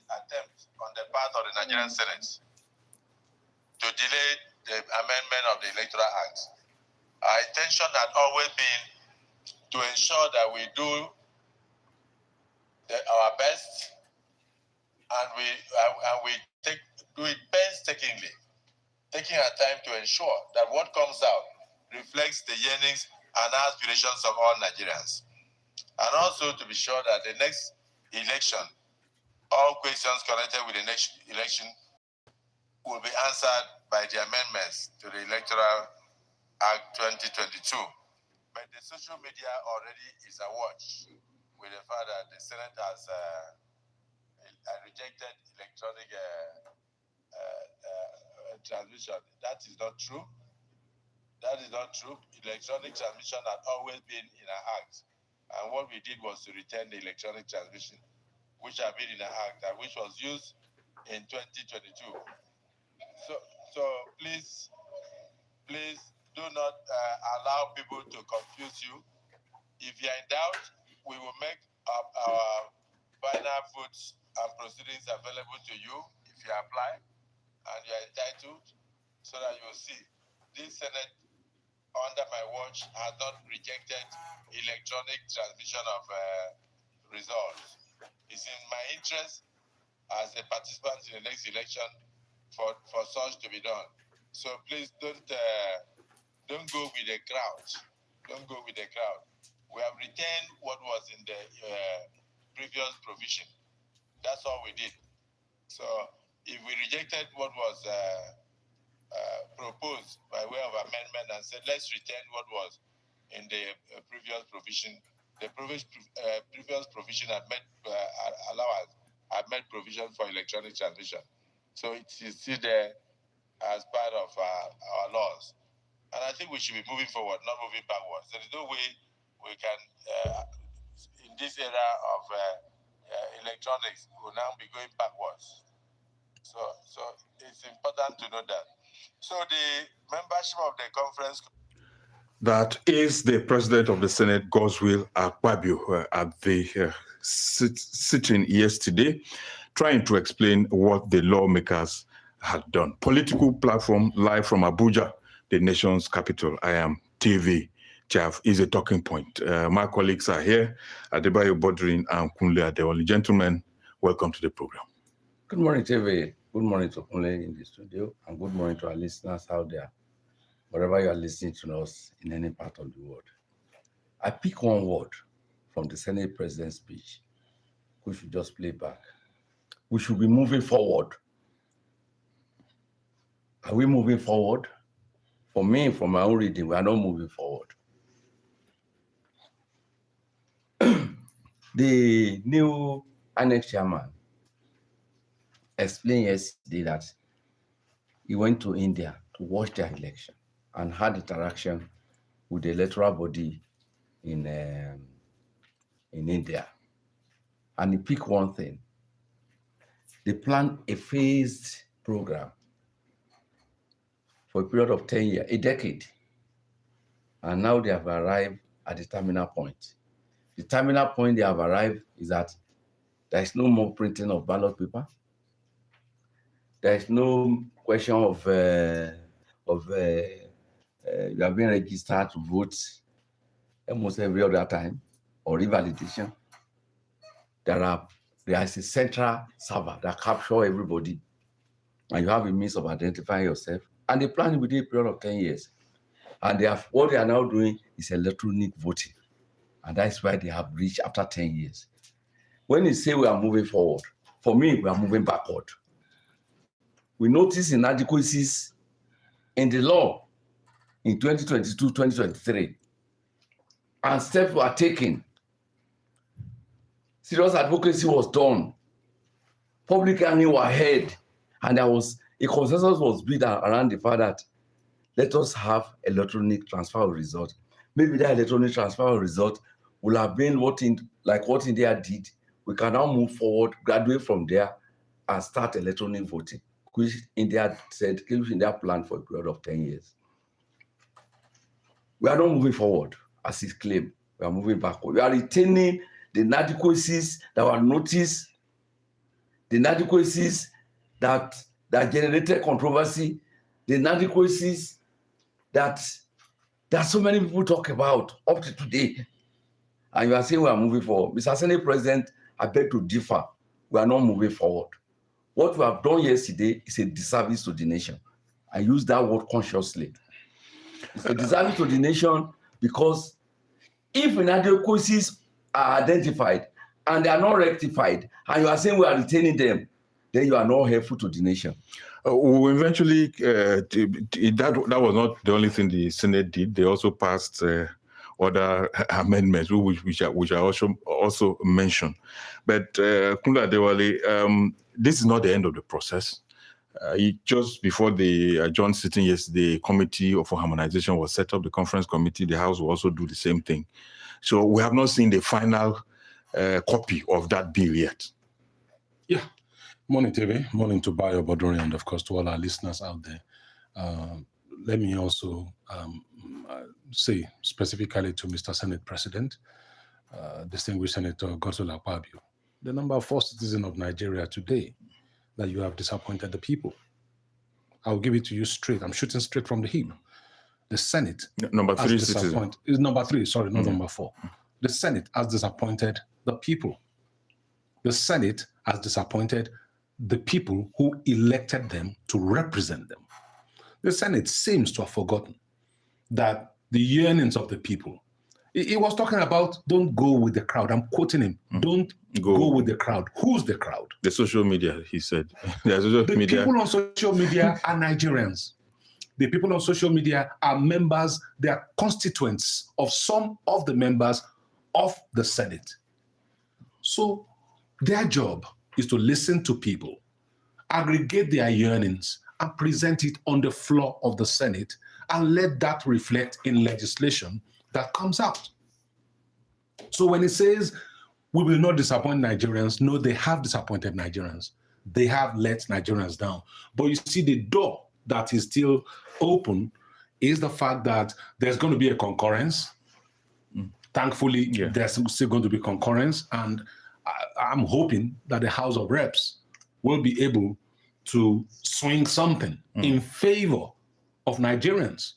attempt on the part of the Nigerian Senate to delay the amendment of the Electoral Act. Our intention had always been to ensure that we do our best and we do it painstakingly, taking our time to ensure that what comes out reflects the yearnings and aspirations of all Nigerians. And also to be sure that the next election, all questions connected with the next election will be answered by the amendments to the Electoral Act 2022. But the social media already is awash with the fact that the Senate has rejected electronic transmission. That is not true. That is not true. Electronic transmission had always been in our act. And what we did was to return the electronic transmission, which had been in our act, and which was used in 2022. So please do not allow people to confuse you. If you're in doubt, we will make our final votes and proceedings available to you if you apply and you're entitled, so that you'll see. This Senate, under my watch, has not rejected electronic transmission of results. It's in my interest as a participant in the next election for such to be done. So please don't go with the crowd. Don't go with the crowd. We have retained what was in the previous provision. That's all we did. So if we rejected what was proposed by way of amendment and said, let's retain what was in the previous provision, the previous provision had made allowance, had made provision for electronic transmission. So it is still there as part of our laws. And I think we should be moving forward, not moving backwards. There is no way we can, in this era of electronics, will now be going backwards. So it's important to know that. So the membership of the conference. That is the president of the Senate, Godswill Akpabio, at the sitting yesterday, trying to explain what the lawmakers had done. Political platform live from Abuja, the nation's capital. I am TV Chaff is a talking point. My colleagues are here, Adebayo Bodrin and Kunle Adeoli. Gentlemen, welcome to the program. Good morning, TV. Good morning to Kunle in the studio, and good morning to our listeners out there, wherever you are listening to us in any part of the world. I pick one word from the Senate President's speech, which should just play back. We should be moving forward. Are we moving forward? For me, from my own reading, we are not moving forward. The new annex chairman explained yesterday that he went to India to watch their election and had interaction with the electoral body in India. And he picked one thing. They planned a phased program for a period of 10 years, a decade. And now they have arrived at the terminal point. The terminal point they have arrived is that there is no more printing of ballot paper. There is no question of you have been registered to vote almost every other time, or revalidation. There is a central server that captures everybody, and you have a means of identifying yourself. And they plan within a period of 10 years. And what they are now doing is electronic voting. And that's why they have reached after 10 years. When you say we are moving forward, for me, we are moving backward. We notice inadequacies in the law in 2022, 2023. And steps were taken. Serious advocacy was done. Public hearing were held. And there was a consensus was built around the fact that let us have electronic transfer of result. Maybe that electronic transfer of result will have been what India did. We can now move forward, graduate from there, and start electronic voting, which India planned for a period of 10 years. We are not moving forward, as is claimed. We are moving backward. We are retaining the inadequacies that were noticed the inadequacies that generated controversy, the inadequacies that so many people talk about up to today. And you are saying we are moving forward. Mr. Senate President, I beg to differ. We are not moving forward. What we have done yesterday is a disservice to the nation. I use that word consciously. It's a disservice to the nation because if inadequacies are identified and they are not rectified, and you are saying we are retaining them, then you are not helpful to the nation. Eventually, that was not the only thing the Senate did. They also passed other amendments, which I also mentioned. But Kunda Adewale, this is not the end of the process. Just before the adjourned sitting yesterday, the Committee for Harmonization was set up, the conference committee, the House will also do the same thing. So we have not seen the final copy of that bill yet. Yeah. Morning, TV. Morning to Bayo Bodori, and of course to all our listeners out there. Let me also say specifically to Mr. Senate President, distinguished Senator Godswill Akpabio, the number 4 citizen of Nigeria today, that you have disappointed the people. I'll give it to you straight. I'm shooting straight from the hip. The Senate number 3 citizen is number 3. Sorry, not number 4. The Senate has disappointed the people. The Senate has disappointed the people who elected them to represent them. The Senate seems to have forgotten that the yearnings of the people. He was talking about don't go with the crowd. I'm quoting him. Don't go with the crowd. Who's the crowd? The social media, he said. The people on social media are Nigerians. The people on social media are members, they are constituents of some of the members of the Senate. So their job is to listen to people, aggregate their yearnings, and present it on the floor of the Senate, and let that reflect in legislation that comes out. So when it says, we will not disappoint Nigerians, no, they have disappointed Nigerians. They have let Nigerians down. But you see, the door that is still open is the fact that there's going to be a concurrence. Thankfully, there's still going to be concurrence, and I'm hoping that the House of Reps will be able to swing something in favor of Nigerians.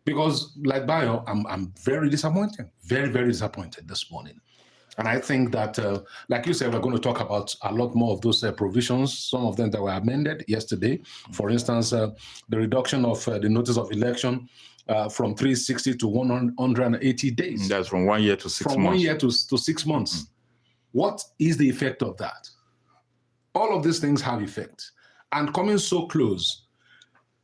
Because, like Bayo, I'm very disappointed, very, very disappointed this morning. And I think that, like you said, we're going to talk about a lot more of those provisions, some of them that were amended yesterday. For instance, the reduction of the notice of election from 360 to 180 days. That's from 1 year to 6 months. From 1 year to 6 months. What is the effect of that? All of these things have effect. And coming so close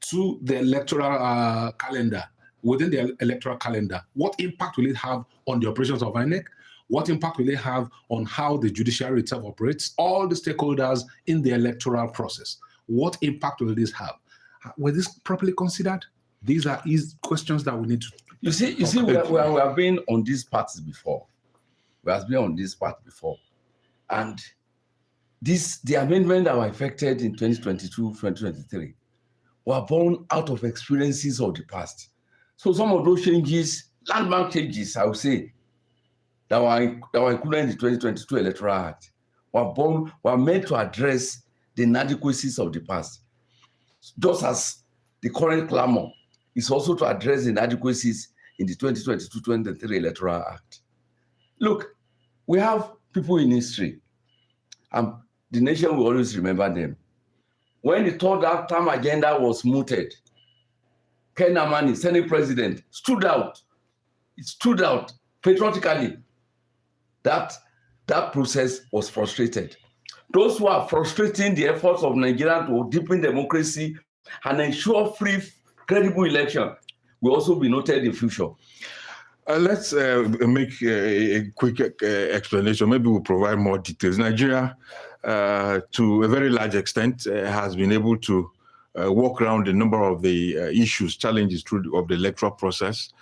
to the electoral calendar, within the electoral calendar, what impact will it have on the operations of INEC? What impact will it have on how the judiciary itself operates? All the stakeholders in the electoral process. What impact will this have? Were this properly considered? These are questions that we need to. You see, we have been on these parts before. We have been on this part before, and the amendment that were affected in 2022, 2023 were born out of experiences of the past. So some of those changes, landmark changes, I would say, that were included in the 2022 Electoral Act, were meant to address the inadequacies of the past. Just as the current clamor is also to address the inadequacies in the 2022-2023 Electoral Act. Look, we have people in history, and the nation will always remember them. When the third term agenda was mooted, Ken Amani, Senate President, stood out. It stood out patriotically that process was frustrated. Those who are frustrating the efforts of Nigeria to deepen democracy and ensure free, credible election will also be noted in future. Let's make a quick explanation. Maybe we'll provide more details. Nigeria, to a very large extent, has been able to work around a number of the issues, challenges of the electoral process.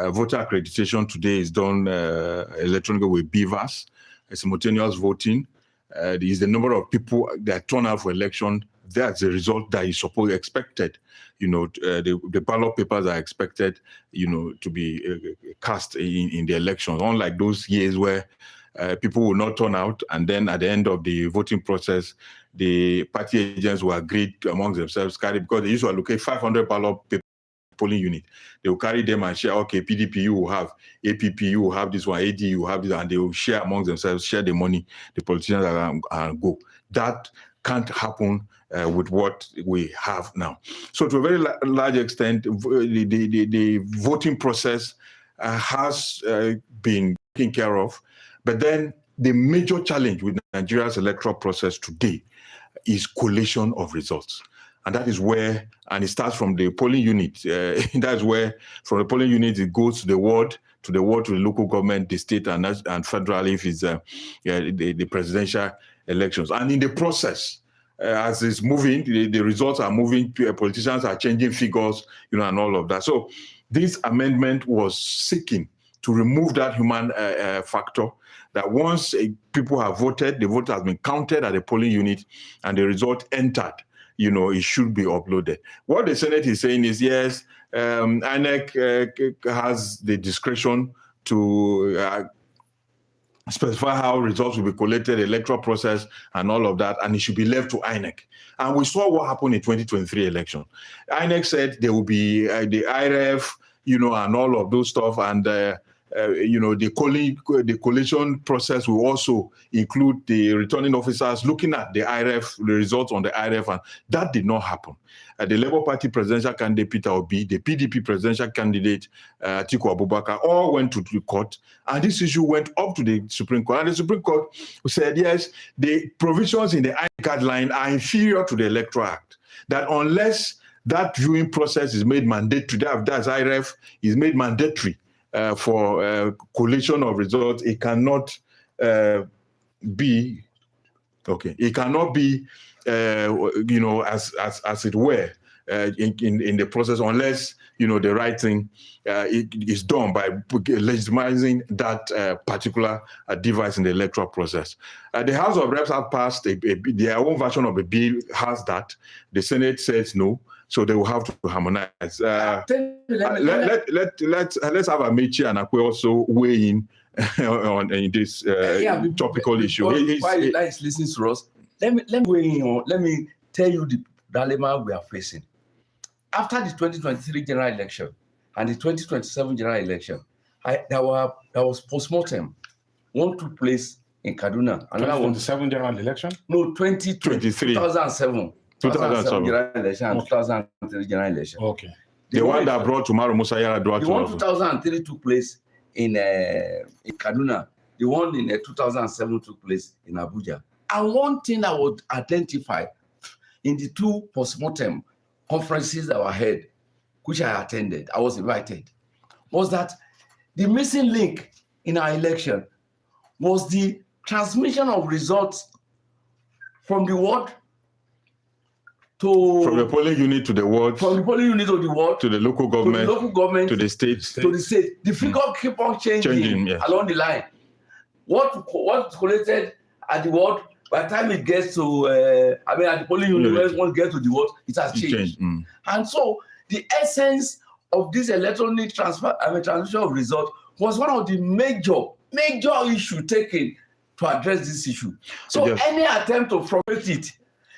Voter accreditation today is done electronically with BVAS, simultaneous voting. There is the number of people that turn out for election. That's the result that is expected. The ballot papers are expected, to be cast in the elections. Unlike those years where people will not turn out, and then at the end of the voting process, the party agents will agree amongst themselves, because they used to allocate 500 ballot paper polling unit. They will carry them and share, okay, PDP, you will have, APP, you will have this one, AD, you will have this, and they will share amongst themselves, share the money, the politicians, and go. That can't happen with what we have now. So to a very large extent, the voting process has been taken care of. But then the major challenge with Nigeria's electoral process today is collation of results. And that is where, and it starts from the polling unit. That's where, from the polling unit, it goes to the ward, to the local government, the state, and federal, if it's the presidential elections. And in the process, as it's moving, the results are moving, politicians are changing figures, and all of that. So this amendment was seeking to remove that human factor, that once people have voted, the vote has been counted at the polling unit and the result entered, it should be uploaded. What the Senate is saying is, yes, INEC has the discretion to specify how results will be collected, electoral process, and all of that, and it should be left to INEC. And we saw what happened in 2023 election. INEC said there will be the IRF, and all of those stuff, and the collation process will also include the returning officers looking at the IRF, the results on the IRF, and that did not happen. The Labour Party presidential candidate Peter Obi, the PDP presidential candidate Atiku Abubakar, all went to the court, and this issue went up to the Supreme Court. And the Supreme Court said, yes, the provisions in the INEC guideline are inferior to the Electoral Act, that unless that viewing process is made mandatory, that's IRF, is made mandatory for collation of results, it cannot be, okay, it cannot be, as it were, in the process, unless, the right thing is done by legitimizing that particular device in the electoral process. The House of Reps have passed their own version of the bill, has that. The Senate says no. So they will have to harmonize. Let's have Amechi and Akwe also weigh in in this topical issue. While Eli is listening to us, let me weigh in on. Let me tell you the dilemma we are facing. After the 2023 general election and the 2027 general election, there was postmortem. One took place in Kaduna. Another 2027 general election? No, 2023. 2007. 2007 general election and 2003 general election. Okay. The one that brought Umaru Musa Yar'Adua to the one 2003 took place in Kaduna. The one in 2007 took place in Abuja. And one thing I would identify in the two postmortem conferences that were held, which I attended, I was invited, was that the missing link in our election was the transmission of results from the ward from the polling unit to the ward, from the polling unit to the ward, to the local government, to the state, The figure keep on changing along the line. What's collected at the ward, by the time it gets to, at the polling unit, when it gets to the ward, it has changed. And so the essence of this electronic transmission of results was one of the major issues taken to address this issue. So any attempt to forget it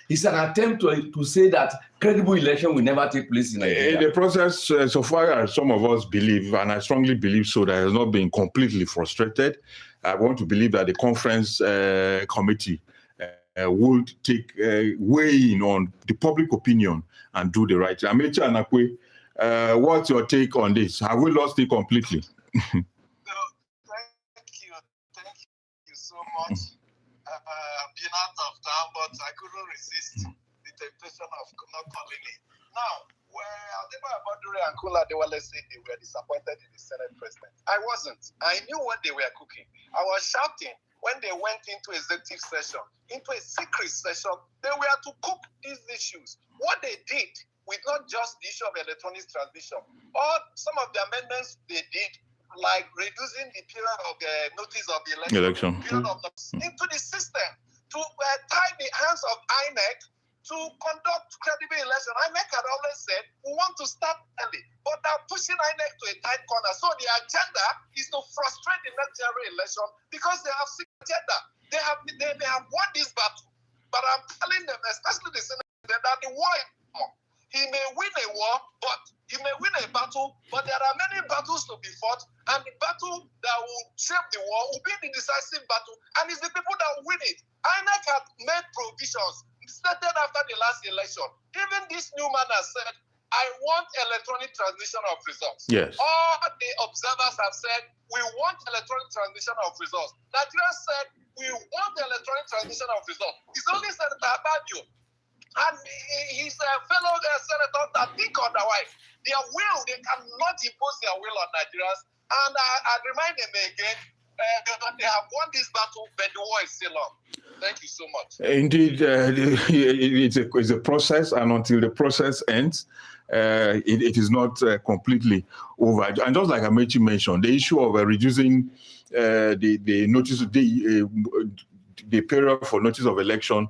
is an attempt to say that credible election will never take place in Nigeria. The process, so far as some of us believe, and I strongly believe so, that has not been completely frustrated. I want to believe that the conference committee would take weigh in on the public opinion and do the right thing. Amechi and Akwe, what's your take on this? Have we lost it completely? Thank you so much. I've been out of town, but I couldn't resist the temptation of not calling it. Now, where Adeba Abadure and Kula, they were saying they were disappointed in the Senate president. I wasn't. I knew what they were cooking. I was shouting when they went into executive session, into a secret session. They were to cook these issues. What they did with not just the issue of electronic transmission, or some of the amendments they did, like reducing the period of the notice of the election. Period of into the system to tie the hands of INEC to to conduct credible election. INEC had always said we want to start early, but they're pushing INEC to a tight corner. So the agenda is to frustrate the next general election because they have secret agenda. They have won this battle, but I'm telling them, especially the Senate, that the war is on. He may win a war, but he may win a battle, but there are many battles to be fought, and the battle that will shape the war will be the decisive battle, and it's the people that will win it. INEC had made provisions stated after the last election. Even this new man has said, I want electronic transmission of results. Yes. All the observers have said, we want electronic transmission of results. Nigeria said, we want electronic transmission of results. It's only Senator Abadio and his fellow senators that think otherwise. Their will, they cannot impose their will on Nigerians. And I remind them again, they have won this battle, but the war is still on. Thank you so much. Indeed, it's a process, and until the process ends, it is not completely over. And just like Amechi mentioned, the issue of reducing the notice, the period for notice of election,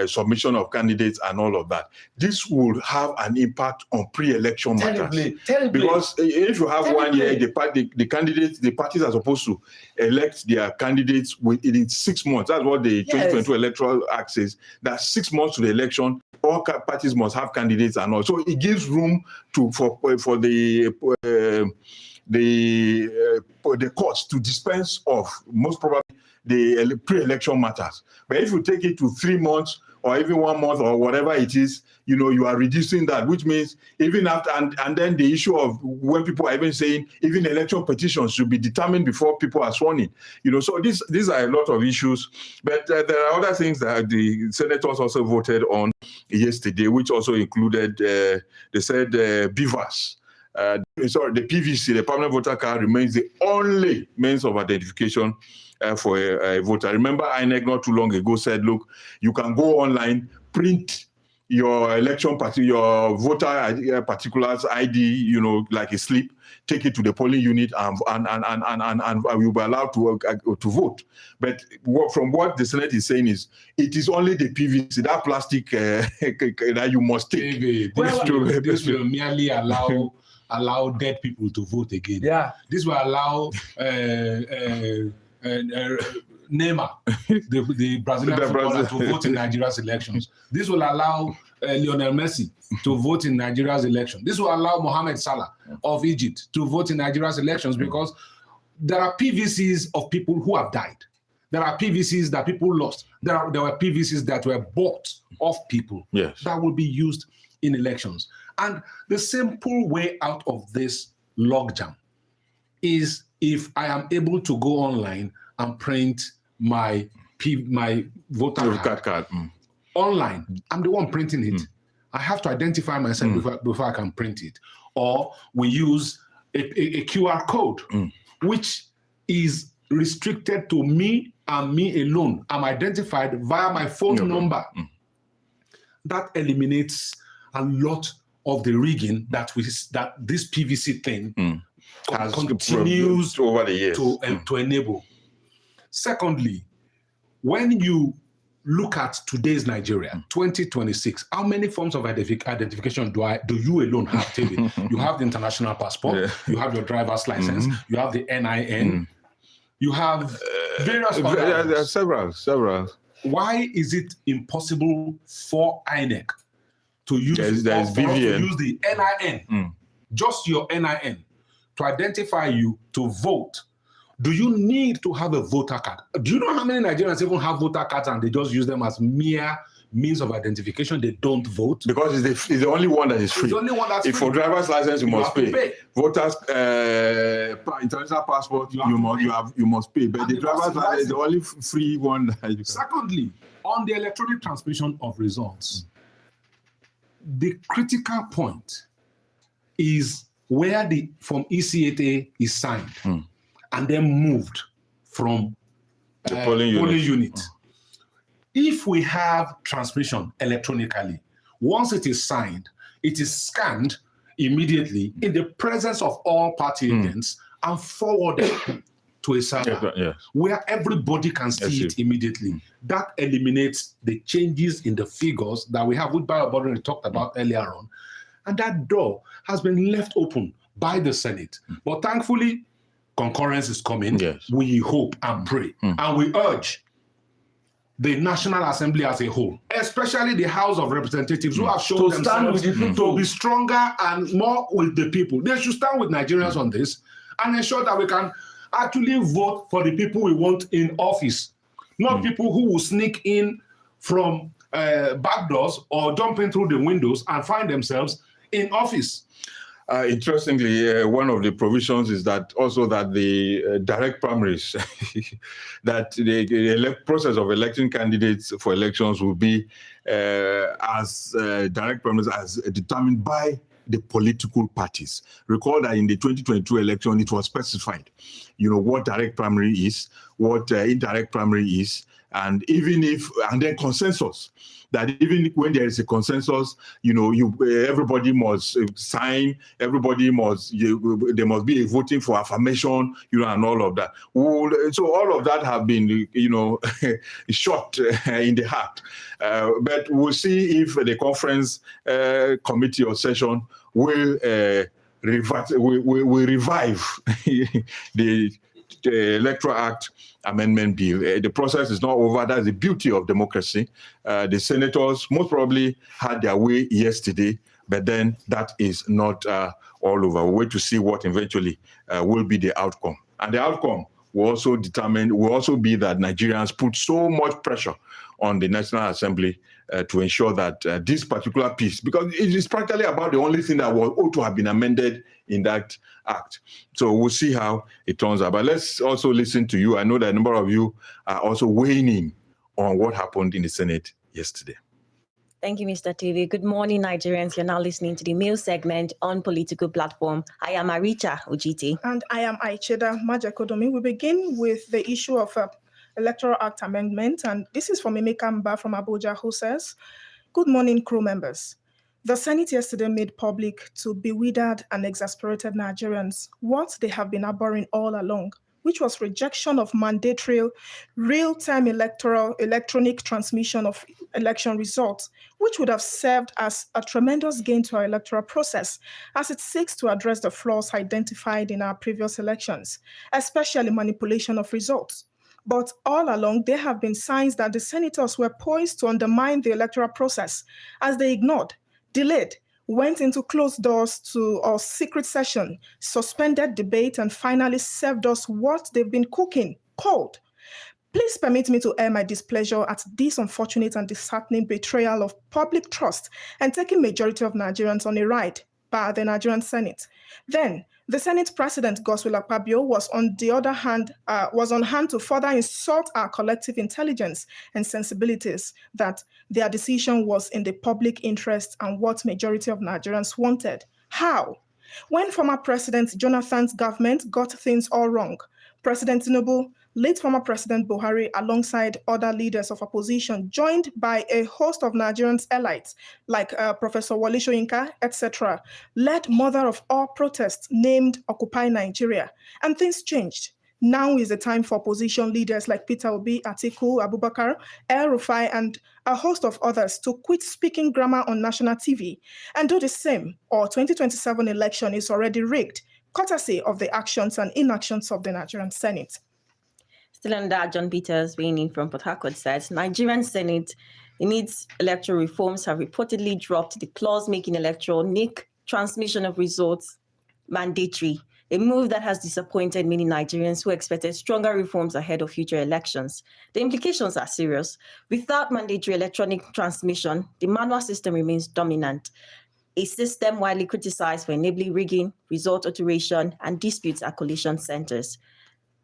submission of candidates, and all of that. This will have an impact on pre-election matters. Terribly. Because if you have 1 year, the candidates, the parties are supposed to elect their candidates within 6 months. That's what the 2022 Electoral Act says. That 6 months to the election, all parties must have candidates and all. So it gives room for the courts to dispense of most probably the pre-election matters. But if you take it to 3 months or even 1 month or whatever it is, you are reducing that, which means even after, and then the issue of when people are even saying even election petitions should be determined before people are sworn in. So these are a lot of issues. But there are other things that the senators also voted on yesterday, which also included, they said BVAS. Sorry, the PVC, the permanent voter card, remains the only means of identification for a voter. Remember, INEC not too long ago said, look, you can go online, print your election party, your voter particulars ID, like a slip, take it to the polling unit, and you'll be allowed to vote. But from what the Senate is saying is, it is only the PVC, that plastic that you must take. This will merely allow dead people to vote again. Yeah. This will allow Neymar, the Brazilian footballer, to vote in Nigeria's elections. This will allow Lionel Messi to vote in Nigeria's election. This will allow Mohamed Salah of Egypt to vote in Nigeria's elections, because there are PVCs of people who have died. There are PVCs that people lost. There were PVCs that were bought off people that will be used in elections. And the simple way out of this logjam is if I am able to go online and print my voter card. Online. I'm the one printing it. I have to identify myself before I can print it. Or we use a QR code, which is restricted to me and me alone. I'm identified via my phone number. That eliminates a lot of the rigging that this PVC thing continues over the years to enable. Secondly, when you look at today's Nigeria, 2026, how many forms of identification do you alone have, David? You have the international passport, you have your driver's license, you have the NIN, you have various others. There are several. Why is it impossible for INEC to use the NIN, just your NIN, to identify you to vote? Do you need to have a voter card? Do you know how many Nigerians even have voter cards and they just use them as mere means of identification? They don't vote. Because it's the only one that is free. It's the only one that's free. For driver's license, you must pay. Voters, international passport, you must pay. But the driver's license is the only free one that you can. Secondly, on the electronic transmission of results, the critical point is where the Form EC8A is signed and then moved from the polling unit. If we have transmission electronically, once it is signed, it is scanned immediately in the presence of all party agents and forwarded to a server Yes. where everybody can see it immediately. That eliminates the changes in the figures that we have, which Barry already talked about earlier on. And that door has been left open by the Senate. But thankfully, concurrence is coming. Yes. We hope and pray. And we urge the National Assembly as a whole, especially the House of Representatives, who have shown themselves to be stronger and more with the people. They should stand with Nigerians on this and ensure that we can actually vote for the people we want in office, not people who will sneak in from back doors or jump in through the windows and find themselves in office. Interestingly, one of the provisions is that also that the direct primaries, that the process of electing candidates for elections will be as direct primaries as determined by the political parties. Recall that in the 2022 election, it was specified, what direct primary is, what indirect primary is, and then consensus. That even when there is a consensus, everybody must sign, there must be a voting for affirmation, and all of that. So all of that have been, shot in the heart. But we'll see if the conference committee or session will revive the Electoral Act Amendment Bill. The process is not over. That's the beauty of democracy. The senators most probably had their way yesterday, but then that is not all over. We wait to see what eventually will be the outcome. And the outcome will also be that Nigerians put so much pressure on the National Assembly to ensure that this particular piece, because it is practically about the only thing that ought to have been amended in that act. So we'll see how it turns out. But let's also listen to you. I know that a number of you are also weighing in on what happened in the Senate yesterday. Thank you, Mr. TV. Good morning, Nigerians. You're now listening to the Mail segment on Political Platform. I am Aricha Ojiti. And I am Aicheda Majakodomi. We begin with the issue of Electoral Act Amendment. And this is from Emeka Mba from Abuja, who says, "Good morning, crew members. The Senate yesterday made public to bewildered and exasperated Nigerians what they have been harboring all along, which was rejection of mandatory real-time electronic transmission of election results, which would have served as a tremendous gain to our electoral process as it seeks to address the flaws identified in our previous elections, especially manipulation of results. But all along, there have been signs that the senators were poised to undermine the electoral process as they ignored, delayed, went into closed doors or secret session, suspended debate, and finally served us what they've been cooking, cold. Please permit me to air my displeasure at this unfortunate and disheartening betrayal of public trust and taking majority of Nigerians on a ride by the Nigerian Senate. Then, the Senate President, Godswill Akpabio, was on hand to further insult our collective intelligence and sensibilities that their decision was in the public interest and what majority of Nigerians wanted. How? When former President Jonathan's government got things all wrong, President Tinubu, late former President Buhari, alongside other leaders of opposition, joined by a host of Nigerians elites like Professor Wole Soyinka, etc., led mother of all protests named Occupy Nigeria, and things changed. Now is the time for opposition leaders like Peter Obi, Atiku, Abubakar, El Rufai, and a host of others to quit speaking grammar on national TV and do the same, or 2027 election is already rigged, courtesy of the actions and inactions of the Nigerian Senate." Still on that, John Peters, weighing in from Port Harcourt, says Nigerian Senate, in its electoral reforms, have reportedly dropped the clause making electronic transmission of results mandatory, a move that has disappointed many Nigerians who expected stronger reforms ahead of future elections. The implications are serious. Without mandatory electronic transmission, the manual system remains dominant, a system widely criticized for enabling rigging, result alteration, and disputes at coalition centers.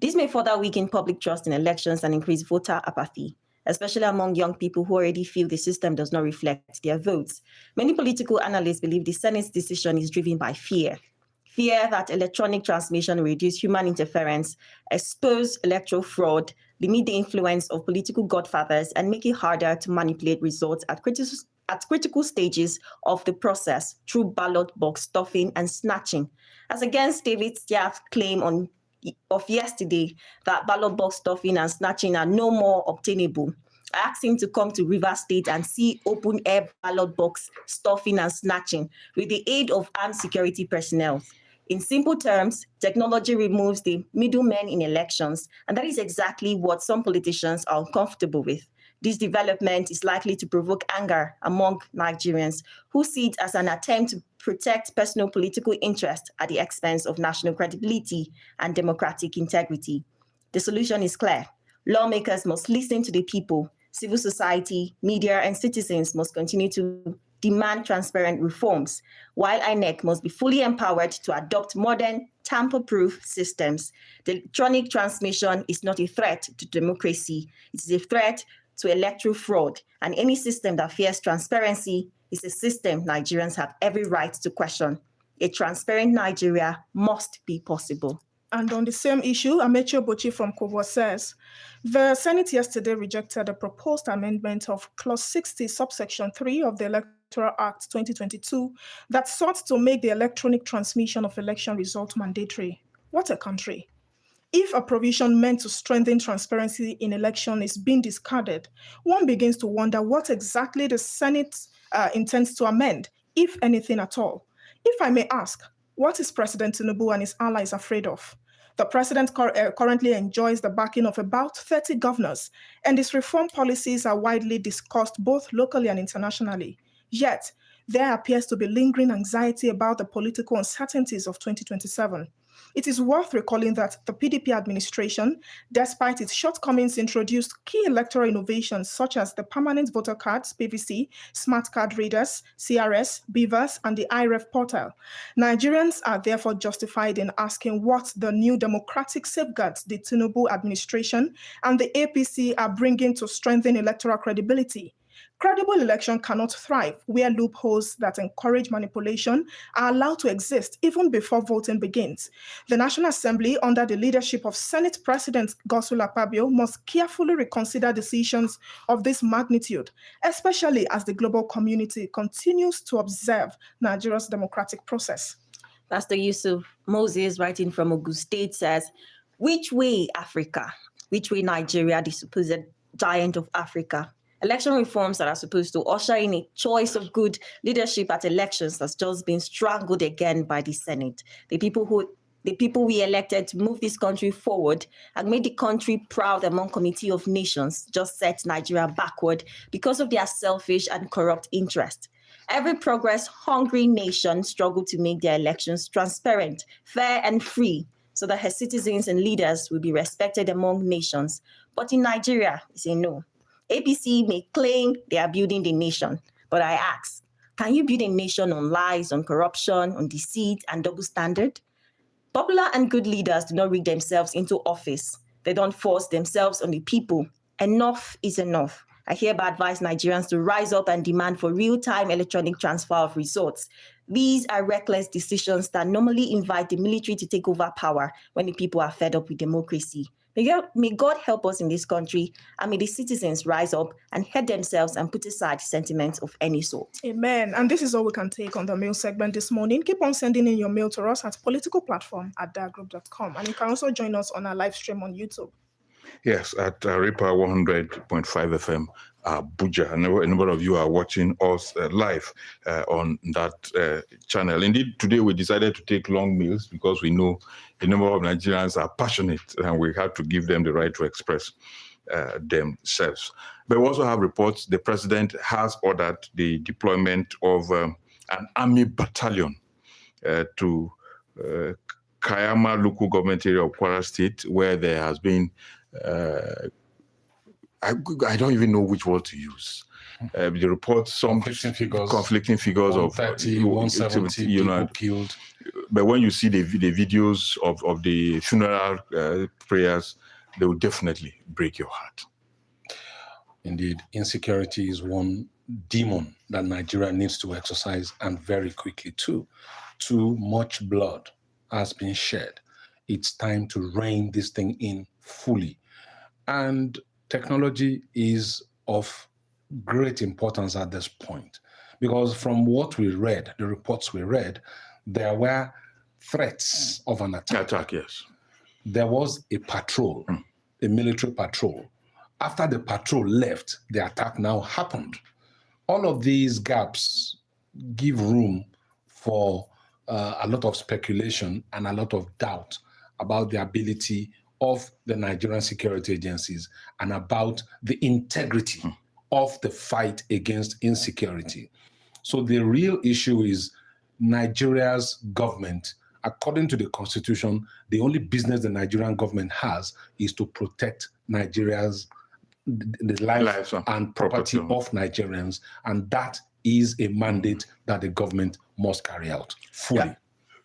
This may further weaken public trust in elections and increase voter apathy, especially among young people who already feel the system does not reflect their votes. Many political analysts believe the Senate's decision is driven by fear. Fear that electronic transmission will reduce human interference, expose electoral fraud, limit the influence of political godfathers, and make it harder to manipulate results at critical stages of the process through ballot box stuffing and snatching, as against David Stiaf's claim on yesterday that ballot box stuffing and snatching are no more obtainable. I asked him to come to Rivers State and see open air ballot box stuffing and snatching with the aid of armed security personnel. In simple terms, technology removes the middlemen in elections, and that is exactly what some politicians are uncomfortable with. This development is likely to provoke anger among Nigerians who see it as an attempt to protect personal political interest at the expense of national credibility and democratic integrity. The solution is clear. Lawmakers must listen to the people. Civil society, media, and citizens must continue to demand transparent reforms, while INEC must be fully empowered to adopt modern, tamper-proof systems. The electronic transmission is not a threat to democracy. It is a threat to electoral fraud, and any system that fears transparency is a system Nigerians have every right to question. A transparent Nigeria must be possible. And on the same issue, Amechi Obochi from Kobo says, the Senate yesterday rejected a proposed amendment of Clause 60, subsection 3 of the Electoral Act 2022 that sought to make the electronic transmission of election results mandatory. What a country. If a provision meant to strengthen transparency in election is being discarded, one begins to wonder what exactly the Senate intends to amend, if anything at all. If I may ask, what is President Tinubu and his allies afraid of? The president currently enjoys the backing of about 30 governors, and his reform policies are widely discussed both locally and internationally. Yet, there appears to be lingering anxiety about the political uncertainties of 2027. It is worth recalling that the PDP administration, despite its shortcomings, introduced key electoral innovations such as the permanent voter cards, PVC, smart card readers, CRS, BVAS, and the IREF portal. Nigerians are therefore justified in asking what the new democratic safeguards the Tinubu administration and the APC are bringing to strengthen electoral credibility. Credible election cannot thrive where loopholes that encourage manipulation are allowed to exist even before voting begins. The National Assembly, under the leadership of Senate President Godswill Akpabio, must carefully reconsider decisions of this magnitude, especially as the global community continues to observe Nigeria's democratic process. Pastor Yusuf Moses, writing from Ogun State, says, which way Africa? Which way Nigeria, the supposed giant of Africa? Election reforms that are supposed to usher in a choice of good leadership at elections has just been strangled again by the Senate. The people we elected to move this country forward and made the country proud among Committee of Nations just set Nigeria backward because of their selfish and corrupt interest. Every progress-hungry nation struggled to make their elections transparent, fair, and free so that her citizens and leaders will be respected among nations. But in Nigeria, we say no. APC may claim they are building the nation, but I ask, can you build a nation on lies, on corruption, on deceit, and double standard? Popular and good leaders do not rig themselves into office. They don't force themselves on the people. Enough is enough. I hereby advise Nigerians to rise up and demand for real-time electronic transfer of results. These are reckless decisions that normally invite the military to take over power when the people are fed up with democracy. May God help us in this country, and may the citizens rise up and head themselves and put aside sentiments of any sort. Amen. And this is all we can take on the mail segment this morning. Keep on sending in your mail to us at politicalplatform@dargroup.com. And you can also join us on our live stream on YouTube. Yes, at Raypower 100.5 FM, Abuja. A number of you are watching us live on that channel. Indeed, today we decided to take long meals because we know a number of Nigerians are passionate and we have to give them the right to express themselves. But we also have reports the president has ordered the deployment of an army battalion to Kayama local government area of Kwara State, where there has been I don't even know which word to use. The report, some conflicting figures of 130, 170 people killed. But when you see the videos of the funeral prayers, they will definitely break your heart. Indeed, insecurity is one demon that Nigeria needs to exercise, and very quickly too. Too much blood has been shed. It's time to rein this thing in fully. And technology is of great importance at this point, because from what we read, the reports we read, there were threats of an attack. Yes. there was a patrol, a military patrol. After the patrol left, the attack now happened. All of these gaps give room for a lot of speculation and a lot of doubt about the ability of the Nigerian security agencies and about the integrity of the fight against insecurity. So the real issue is Nigeria's government. According to the Constitution, the only business the Nigerian government has is to protect the lives and property of Nigerians, and that is a mandate that the government must carry out fully.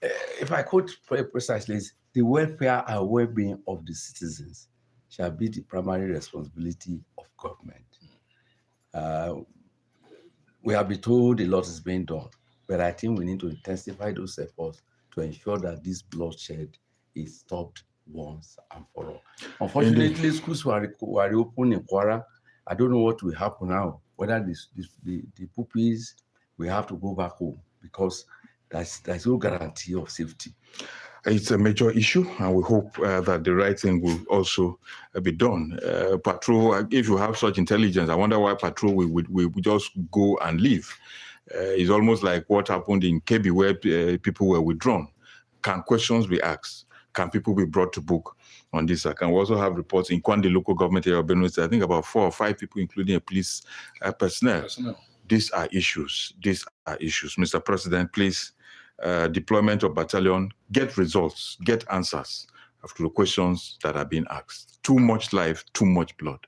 Yeah. If I could very precisely, the welfare and well-being of the citizens shall be the primary responsibility of government. We have been told a lot is being done, but I think we need to intensify those efforts to ensure that this bloodshed is stopped once and for all. Unfortunately, schools were reopened in Kwara. I don't know what will happen now, whether the pupils will have to go back home, because there's no guarantee of safety. It's a major issue, and we hope that the right thing will also be done. Patrol, if you have such intelligence, I wonder why Patrol will just go and leave. It's almost like what happened in Kebbi, where people were withdrawn. Can questions be asked? Can people be brought to book on this? Can we also have reports in Kwande local government area of Benue State? I think about 4 or 5 people, including a police personnel. These are issues. These are issues. Mr. President, please, deployment of battalion, get results, get answers to the questions that are being asked. Too much life, too much blood.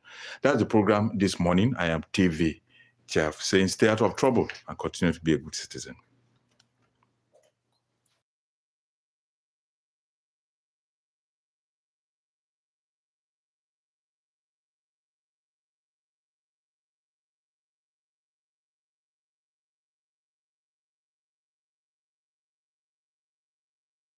That's the program this morning. I am TV Jeff saying stay out of trouble and continue to be a good citizen.